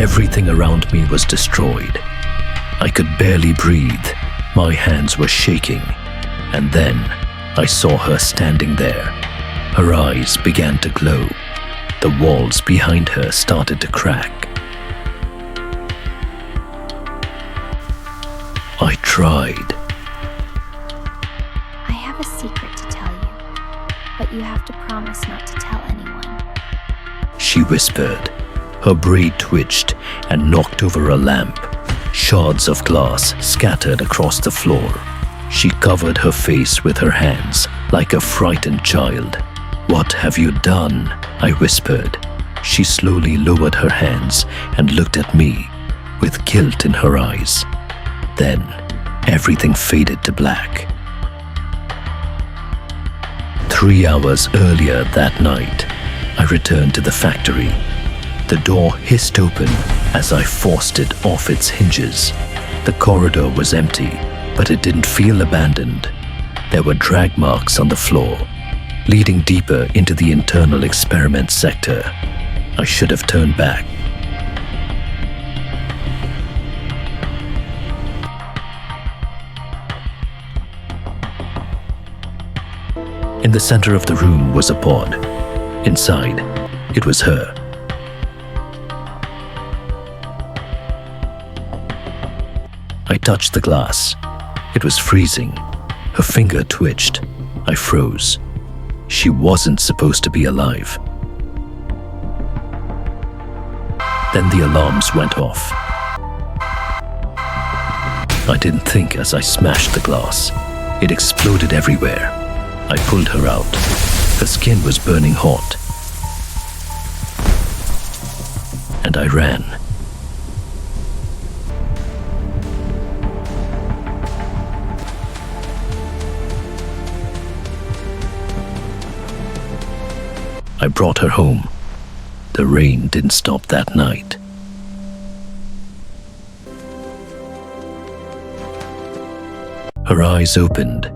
Everything around me was destroyed. I could barely breathe. My hands were shaking. And then I saw her standing there. Her eyes began to glow. The walls behind her started to crack. I tried. I have a secret to tell you, but you have to promise not to tell anyone. She whispered. Her braid twitched and knocked over a lamp. Shards of glass scattered across the floor. She covered her face with her hands like a frightened child. "What have you done?" I whispered. She slowly lowered her hands and looked at me with guilt in her eyes. Then everything faded to black. 3 hours earlier that night, I returned to the factory. The door hissed open as I forced it off its hinges. The corridor was empty, but it didn't feel abandoned. There were drag marks on the floor, leading deeper into the internal experiment sector. I should have turned back. In the center of the room was a pod. Inside, it was her. I touched the glass. It was freezing. Her finger twitched. I froze. She wasn't supposed to be alive. Then the alarms went off. I didn't think as I smashed the glass. It exploded everywhere. I pulled her out. Her skin was burning hot. And I ran. I brought her home. The rain didn't stop that night. Her eyes opened.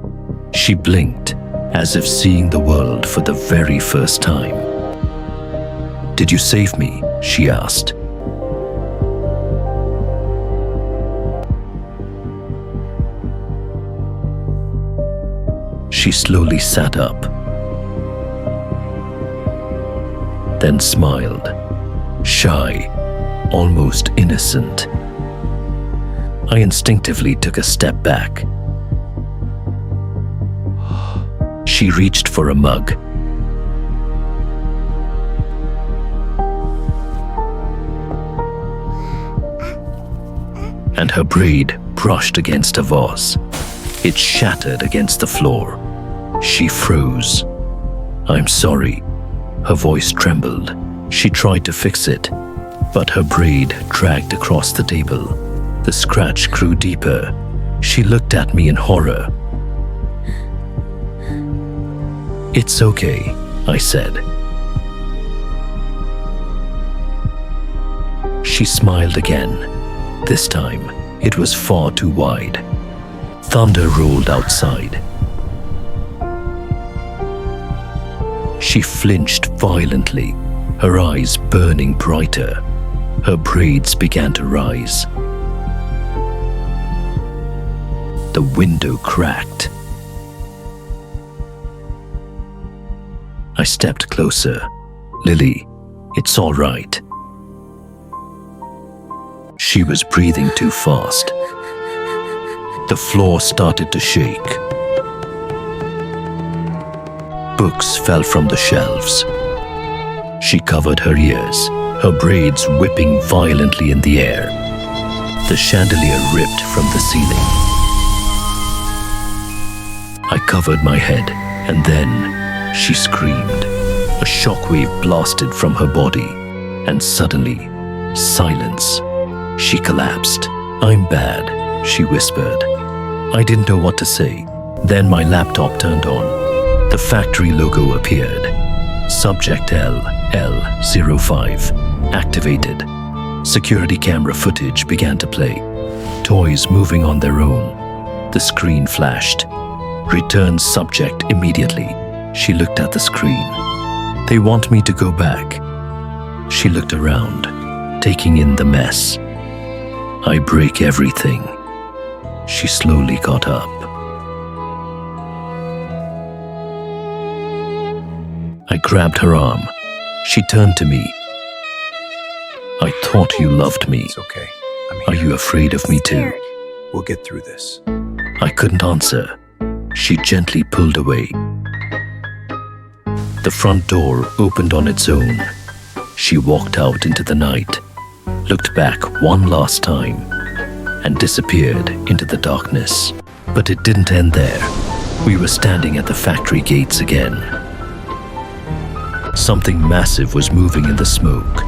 She blinked, as if seeing the world for the very first time. "Did you save me?" she asked. She slowly sat up, then smiled, shy, almost innocent. I instinctively took a step back. She reached for a mug. And her braid brushed against a vase. It shattered against the floor. She froze. "I'm sorry." Her voice trembled. She tried to fix it, but her braid dragged across the table. The scratch grew deeper. She looked at me in horror. "It's okay," I said. She smiled again. This time, it was far too wide. Thunder rolled outside. She flinched violently, her eyes burning brighter. Her braids began to rise. The window cracked. I stepped closer. "Lily, it's all right." She was breathing too fast. The floor started to shake. Books fell from the shelves. She covered her ears, her braids whipping violently in the air. The chandelier ripped from the ceiling. I covered my head, and then she screamed. A shockwave blasted from her body, and suddenly, silence. She collapsed. "I'm bad," she whispered. I didn't know what to say. Then my laptop turned on. The factory logo appeared. Subject L05 activated. Security camera footage began to play. Toys moving on their own. The screen flashed. "Return subject immediately." She looked at the screen. "They want me to go back." She looked around. taking in the mess. I break everything. She slowly got up. I grabbed her arm. She turned to me. I thought you loved me. It's okay. I'm here. Are you afraid of me too? Scared. We'll get through this. I couldn't answer. She gently pulled away. The front door opened on its own. She walked out into the night, looked back one last time, and disappeared into the darkness. But it didn't end there. We were standing at the factory gates again. Something massive was moving in the smoke.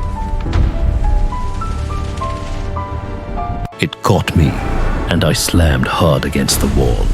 It caught me, and I slammed hard against the wall.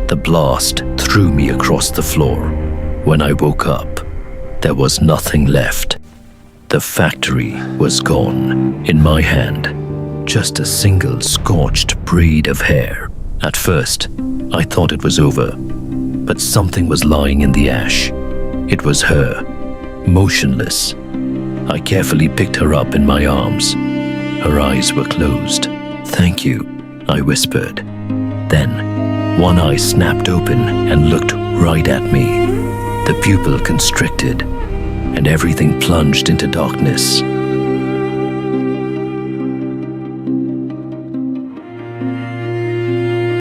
The blast threw me across the floor. When I woke up, there was nothing left. The factory was gone. In my hand, just a single scorched braid of hair. At first, I thought it was over, but something was lying in the ash. It was her, motionless. I carefully picked her up in my arms. Her eyes were closed. "Thank you," I whispered. Then, one eye snapped open and looked right at me. The pupil constricted, and everything plunged into darkness.